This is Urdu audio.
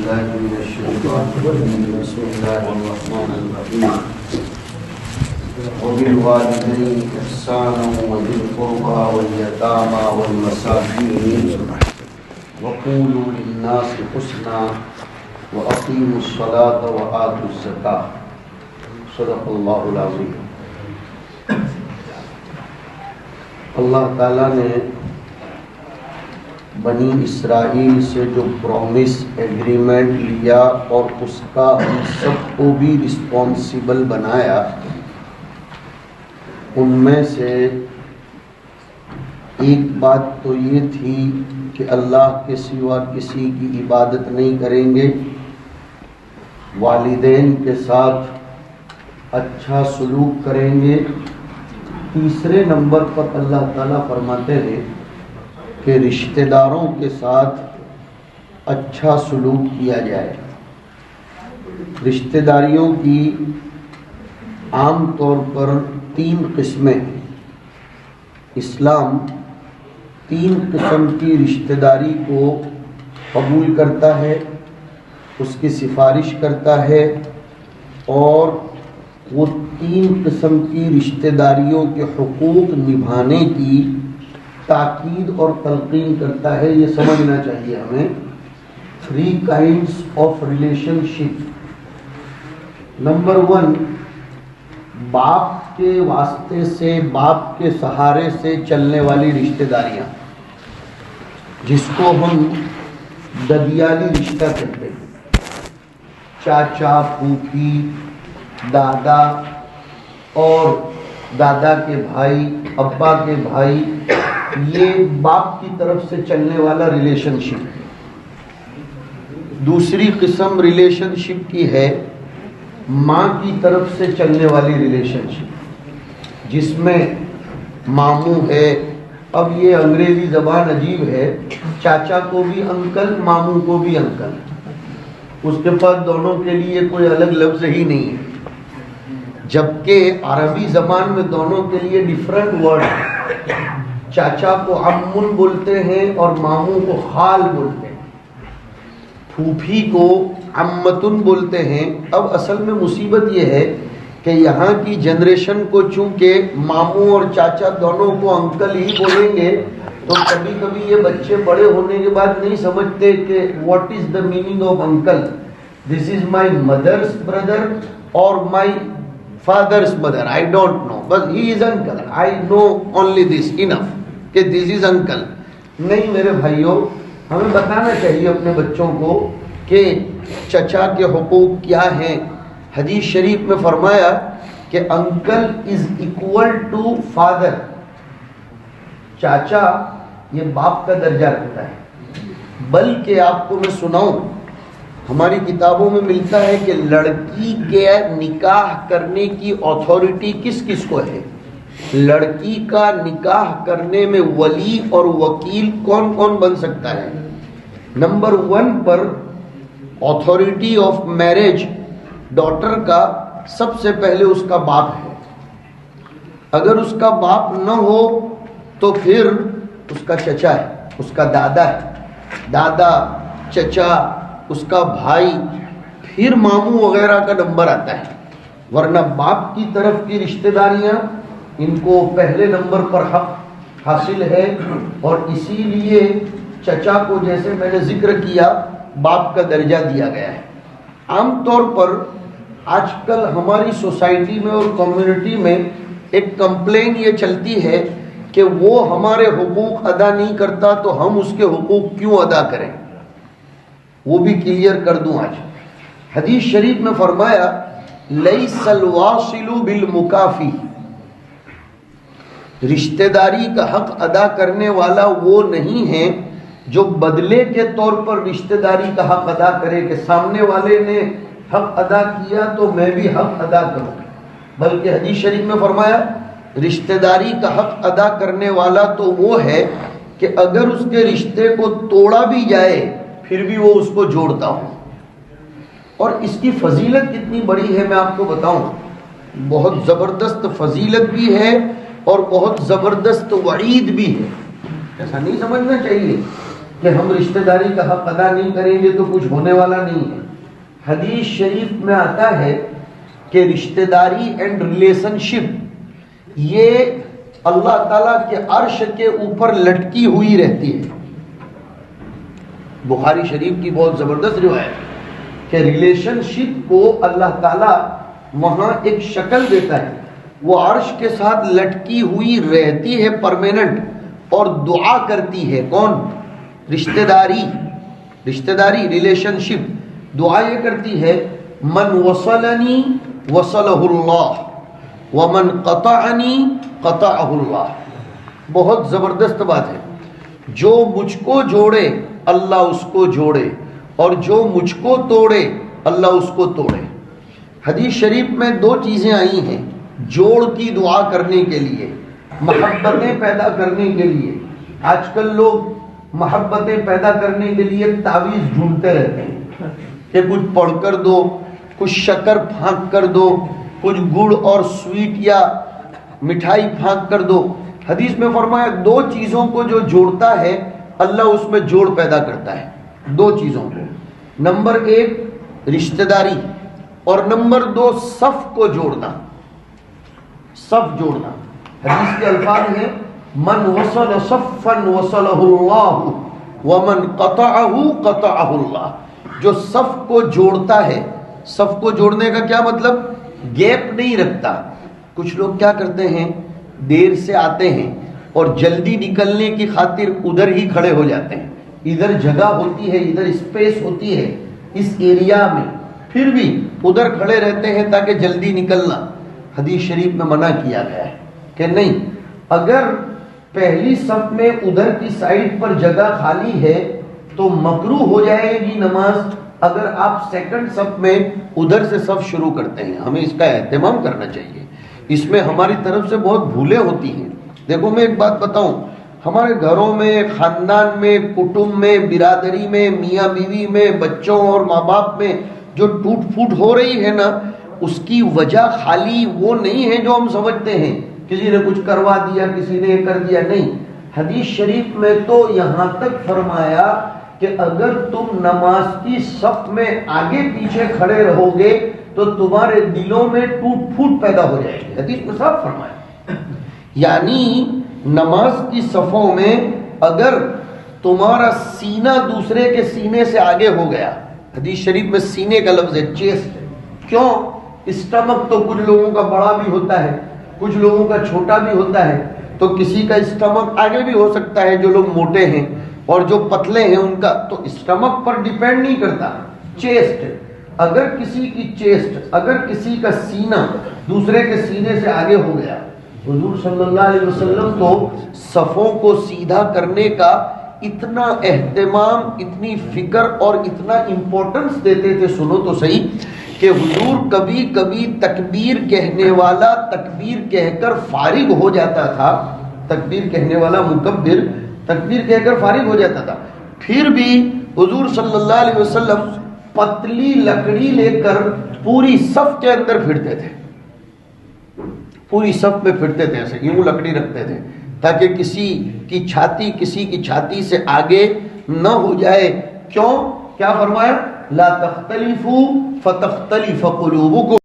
بالله من الشيطان الرجيم بسم الله الرحمن الرحيم وبالوالدين إحسانا وذي القربى واليتامى والمساكين وقولوا للناس حسنا وأقيموا الصلاة وآتوا الزكاة صدق الله العظيم۔ اللہ تعالیٰ نے بنی اسرائیل سے جو پرومس ایگریمنٹ لیا اور اس کا ہم سب کو بھی رسپانسیبل بنایا، ان میں سے ایک بات تو یہ تھی کہ اللہ کے سوا کسی کی عبادت نہیں کریں گے، والدین کے ساتھ اچھا سلوک کریں گے۔ تیسرے نمبر پر اللہ تعالیٰ فرماتے ہیں کہ رشتہ داروں کے ساتھ اچھا سلوک کیا جائے۔ رشتہ داریوں کی عام طور پر 3 قسمیں ہیں۔ اسلام 3 قسم کی رشتہ داری کو قبول کرتا ہے، اس کی سفارش کرتا ہے، اور وہ 3 قسم کی رشتہ داریوں کے حقوق نبھانے کی تاکید اور تلقین کرتا ہے۔ یہ سمجھنا چاہیے ہمیں۔ 3 kinds of relationship۔ نمبر 1، باپ کے واسطے سے، باپ کے سہارے سے چلنے والی رشتہ داریاں، جس کو ہم ددیالی رشتہ کہتے ہیں۔ چاچا، پھوپھی، دادا اور دادا کے بھائی، ابا کے بھائی، یہ باپ کی طرف سے چلنے والا ریلیشن شپ ہے۔ دوسری قسم ریلیشن شپ کی ہے ماں کی طرف سے چلنے والی ریلیشن شپ، جس میں ماموں ہے۔ اب یہ انگریزی زبان عجیب ہے، چاچا کو بھی انکل، ماموں کو بھی انکل، اس کے پاس دونوں کے لیے کوئی الگ لفظ ہی نہیں ہے، جبکہ عربی زبان میں دونوں کے لیے ڈیفرنٹ ورڈ ہے۔ چاچا کو عمن بولتے ہیں اور ماموں کو خال بولتے ہیں، پھوپھی کو عمتن بولتے ہیں۔ اب اصل میں مصیبت یہ ہے کہ یہاں کی جنریشن کو چونکہ ماموں اور چاچا دونوں کو انکل ہی بولیں گے، تو کبھی کبھی یہ بچے بڑے ہونے کے بعد نہیں سمجھتے کہ what is the meaning of uncle. This is my mother's brother اور مائی فادرس مدر، آئی ڈونٹ نو، بس ہی از uncle, I know only this انف کہ دس از انکل۔ نہیں میرے بھائیوں، ہمیں بتانا چاہیے اپنے بچوں کو کہ چچا کے حقوق کیا ہیں۔ حدیث شریف میں فرمایا کہ uncle is equal to father, چاچا یہ باپ کا درجہ رکھتا ہے۔ بلکہ آپ کو میں سناؤں، ہماری کتابوں میں ملتا ہے کہ لڑکی کے نکاح کرنے کی اتھارٹی کس کس کو ہے؟ لڑکی کا نکاح کرنے میں ولی اور وکیل کون کون بن سکتا ہے؟ Number 1 per authority of marriage daughter کا سب سے پہلے اس کا باپ ہے۔ اگر اس کا باپ نہ ہو تو پھر اس کا چچا ہے، اس کا دادا ہے، دادا، چچا، اس کا بھائی، پھر ماموں وغیرہ کا نمبر آتا ہے۔ ورنہ باپ کی طرف کی رشتہ داریاں ان کو پہلے نمبر پر حق حاصل ہے، اور اسی لیے چچا کو جیسے میں نے ذکر کیا باپ کا درجہ دیا گیا ہے۔ عام طور پر آج کل ہماری سوسائٹی میں اور کمیونٹی میں ایک کمپلین یہ چلتی ہے کہ وہ ہمارے حقوق ادا نہیں کرتا تو ہم اس کے حقوق کیوں ادا کریں؟ وہ بھی کلیئر کر دوں آج۔ حدیث شریف میں فرمایا لیس الواصل بالمکافی، رشتہ داری کا حق ادا کرنے والا وہ نہیں ہے جو بدلے کے طور پر رشتہ داری کا حق ادا کرے کہ سامنے والے نے حق ادا کیا تو میں بھی حق ادا کروں، بلکہ حدیث شریف میں فرمایا رشتہ داری کا حق ادا کرنے والا تو وہ ہے کہ اگر اس کے رشتے کو توڑا بھی جائے پھر بھی وہ اس کو جوڑتا ہو۔ اور اس کی فضیلت کتنی بڑی ہے میں آپ کو بتاؤں، بہت زبردست فضیلت بھی ہے اور بہت زبردست وعید بھی ہے۔ ایسا نہیں سمجھنا چاہیے کہ ہم رشتہ داری کا حق ادا نہیں کریں گے تو کچھ ہونے والا نہیں ہے۔ حدیث شریف میں آتا ہے کہ رشتہ داری اینڈ ریلیشن شپ یہ اللہ تعالیٰ کے عرش کے اوپر لٹکی ہوئی رہتی ہے۔ بخاری شریف کی بہت زبردست روایت کہ ریلیشن شپ کو اللہ تعالیٰ وہاں ایک شکل دیتا ہے، وہ عرش کے ساتھ لٹکی ہوئی رہتی ہے پرماننٹ، اور دعا کرتی ہے۔ کون؟ رشتہ داری ریلیشن شپ دعا یہ کرتی ہے، من وصلنی وصلہ اللہ ومن قطعنی قطعہ اللہ۔ بہت زبردست بات ہے، جو مجھ کو جوڑے اللہ اس کو جوڑے، اور جو مجھ کو توڑے اللہ اس کو توڑے۔ حدیث شریف میں دو چیزیں آئی ہیں جوڑ کی دعا کرنے کے لیے، محبتیں پیدا کرنے کے لیے۔ آج کل لوگ محبتیں پیدا کرنے کے لیے تعویذ ڈھونڈتے رہتے ہیں کہ کچھ پڑھ کر دو، کچھ شکر پھانک کر دو، کچھ گڑ اور سویٹ یا مٹھائی پھانک کر دو۔ حدیث میں فرمایا دو چیزوں کو جو جوڑتا ہے اللہ اس میں جوڑ پیدا کرتا ہے۔ دو چیزوں کو، نمبر ایک رشتہ داری، اور نمبر دو صف کو جوڑنا، صف جوڑنا۔ حدیث کے الفاظ ہیں من وصل صفا وصلہ اللہ ومن قطعہ قطعہ اللہ۔ جو صف کو جوڑتا ہے، صف کو جوڑنے کا کیا مطلب؟ گیپ نہیں رکھتا۔ کچھ لوگ کیا کرتے ہیں، دیر سے آتے ہیں اور جلدی نکلنے کی خاطر ادھر ہی کھڑے ہو جاتے ہیں، ادھر جگہ ہوتی ہے، ادھر اسپیس ہوتی ہے اس ایریا میں، پھر بھی ادھر کھڑے رہتے ہیں تاکہ جلدی نکلنا۔ حدیث شریف میں منع کیا گیا ہے کہ نہیں، اگر پہلی صف میں ادھر کی سائڈ پر جگہ خالی ہے تو مکروہ ہو جائے گی نماز اگر آپ سیکنڈ صف میں ادھر سے صف شروع کرتے ہیں۔ ہمیں اس کا اہتمام کرنا چاہیے، اس میں ہماری طرف سے بہت بھولیں ہوتی ہیں۔ دیکھو میں ایک بات بتاؤں، ہمارے گھروں میں، خاندان میں، کٹمب میں، برادری میں، میاں بیوی میں، بچوں اور ماں باپ میں جو ٹوٹ پھوٹ ہو رہی ہے نا، اس کی وجہ خالی وہ نہیں ہے جو ہم سمجھتے ہیں، کسی نے کچھ کروا دیا، کسی نے کر دیا، نہیں۔ حدیث شریف میں تو یہاں تک فرمایا کہ اگر تم نماز کی صف میں آگے پیچھے کھڑے رہو گے تو تمہارے دلوں میں ٹوٹ پھوٹ پیدا ہو جائے گی۔ حدیث میں صاف فرمایا، یعنی نماز کی صفوں میں اگر تمہارا سینہ دوسرے کے سینے سے آگے ہو گیا، حدیث شریف میں سینے کا لفظ ہے، چیسٹ۔ کیوں؟ اسٹمک تو کچھ لوگوں کا بڑا بھی ہوتا ہے، کچھ لوگوں کا چھوٹا بھی ہوتا ہے، تو کسی کا اسٹمک آگے بھی ہو سکتا ہے جو لوگ موٹے ہیں، اور جو پتلے ہیں ان کا تو اسٹمک پر ڈیپینڈ نہیں کرتا، چیسٹ۔ اگر کسی کی چیسٹ، اگر کسی کا سینہ دوسرے کے سینے سے آگے ہو گیا، حضور صلی اللہ علیہ وسلم تو صفوں کو سیدھا کرنے کا اتنا اہتمام، اتنی فکر اور اتنا امپورٹنس دیتے تھے، سنو تو صحیح، کہ حضور کبھی کبھی تکبیر کہنے والا تکبیر کہہ کر فارغ ہو جاتا تھا، تکبیر کہنے والا مکبر تکبیر کہہ کر فارغ ہو جاتا تھا، پھر بھی حضور صلی اللہ علیہ وسلم پتلی لکڑی لے کر پوری صف کے اندر پھرتے تھے، پوری صف میں پھرتے تھے، ایسے یوں لکڑی رکھتے تھے تاکہ کسی کی چھاتی سے آگے نہ ہو جائے۔ کیوں؟ کیا فرمایا؟ لا تختلفوا فتختلف قلوبکم،